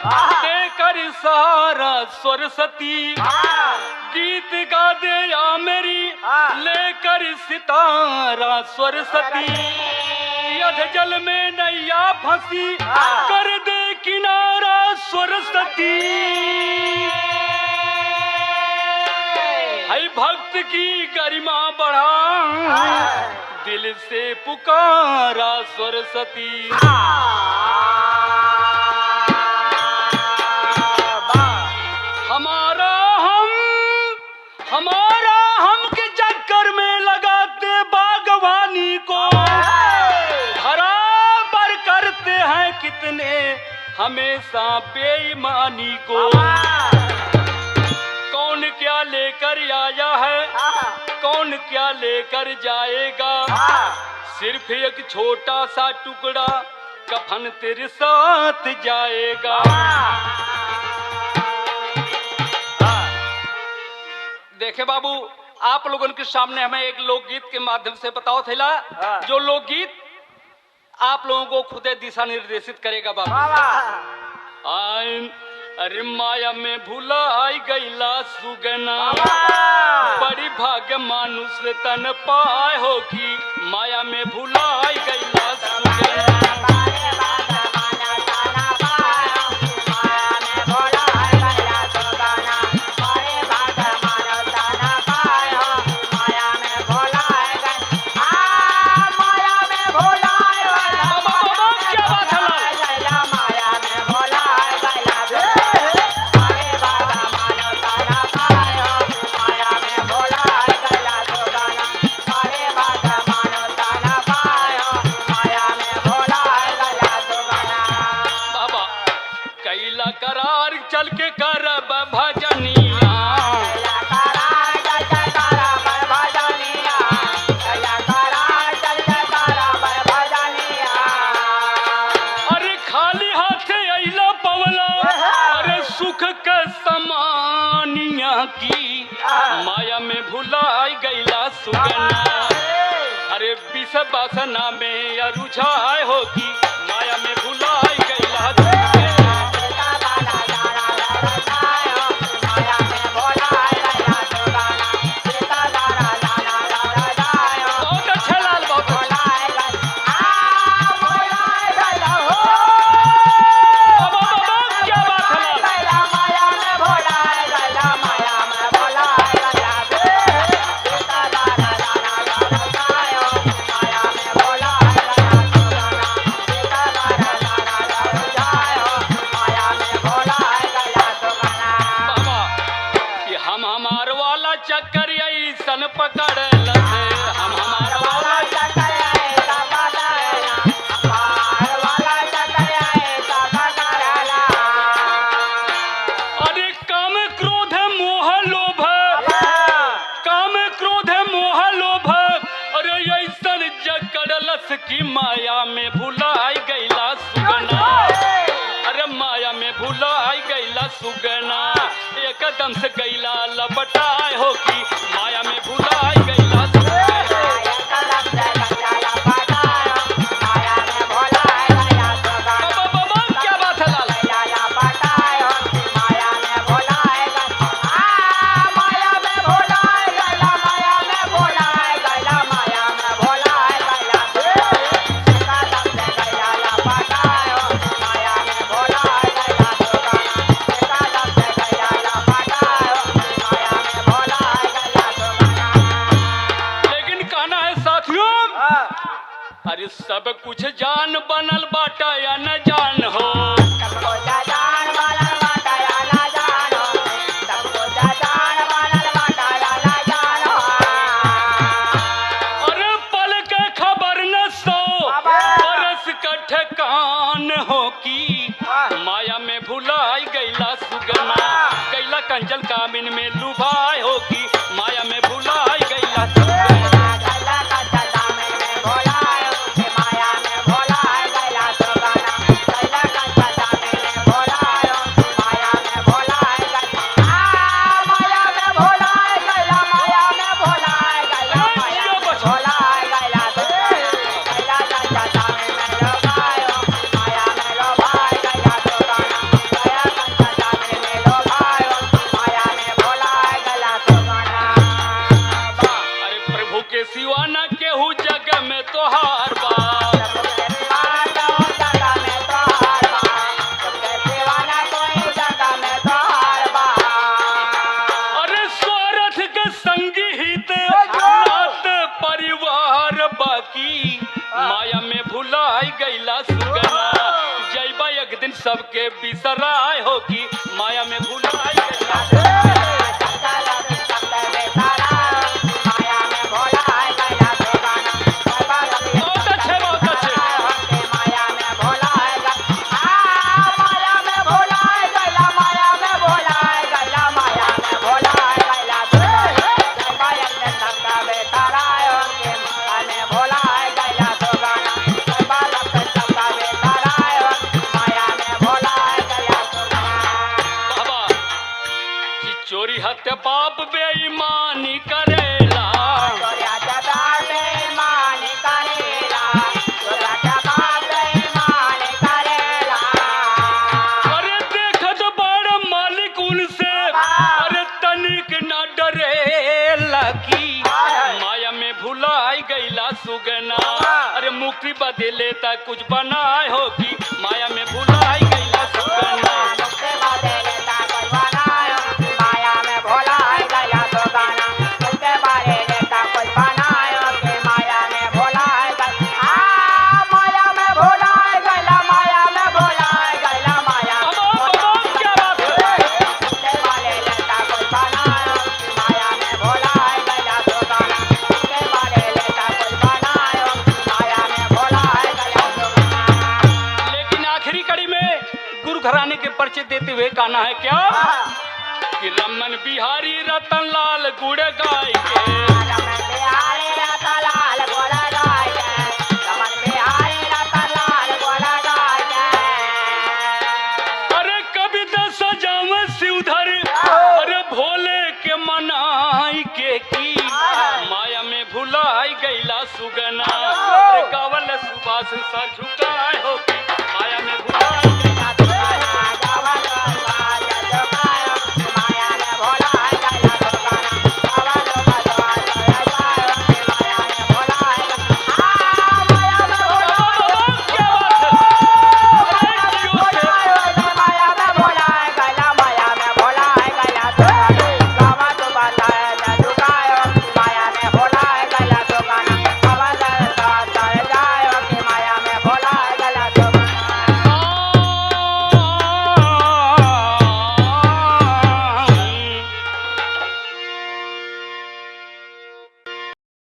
देकर सहारा सरस्वती, गीत गा दे या मेरी लेकर सितारा सरस्वती, यध जल में नैया फंसी कर दे किनारा सरस्वती, है भक्त की गरिमा बढ़ा दिल से पुकारा सरस्वती। हमारा हम के चक्कर में लगाते बागवानी को, बराबर करते हैं कितने हमेशा बेईमानी को। कौन क्या लेकर आया है, कौन क्या लेकर जाएगा, सिर्फ एक छोटा सा टुकड़ा कफन तेरे साथ जाएगा। देखे बाबू, आप लोगों के सामने हमें एक लोकगीत के माध्यम से बताओ थैला, जो लोकगीत आप लोगों को खुदे दिशा निर्देशित करेगा बाबू। अरे माया में भुलाई गईला सुगना, बड़ी भाग्य मानुष तन पाए होगी, माया में भुलाई गईला सुगना। करार चल के करब भजनिया, अरे खाली हाथे अइला पवला, अरे सुख के समानिया की, माया में भुलाई गईला सुगना। अरे विष वासना में अरुझाए होगी, माया में भुलाई गईला सुगना। चक्कर ऐसन पकड़ लसे, हम हमारा वाला चक्कर ऐसा पकड़ला, हमारा वाला चक्कर ऐसा पकड़ला। अरे काम क्रोध मोह लोभ, काम क्रोध मोह लोभ, अरे ऐसन जकड़ लस की माया में भुलाई गईला सुगना। अरे माया में भुलाई गईला सुगना, एकदम से गईला लपटाए होगी, माया में भुलाई गईला सुगना। क्या बात है लाल? अरे सब कुछ जान बनल बाटा या न जान हो, सबको जान बनल बाटा या न जान हो, सबको जान बनल बाटा या न जान हो। अरे पल के खबर न सो, बरस का ठकान हो की, माया में भुलाई गईला सुगना। कैला कंचन कामिन में लुभाए हो की, माया में भुलाई गईला सुगना। सबके बिसराय हो कि माया में भुलाए गैला बहुत अच्छे बहुत अच्छे चोरी हत्या पाप बेईमानी करेला अरे देखत बड़ मालिक उनसे अरे तनिक न डरेला की माया में भुलाई गईला सुगना अरे मुक्ति बदले तक कुछ बनाए हो कि माया में भुलाई गईला सुगना घराने के परिचय देते हुए गाना है क्या कि रमन बिहारी रतन लाल गुड़ गाय के अरे कभी तो सजावे से उधर अरे भोले के मनाई के की माया में भुलाई गईला सुगना गावल सुबास सर झुकाए हो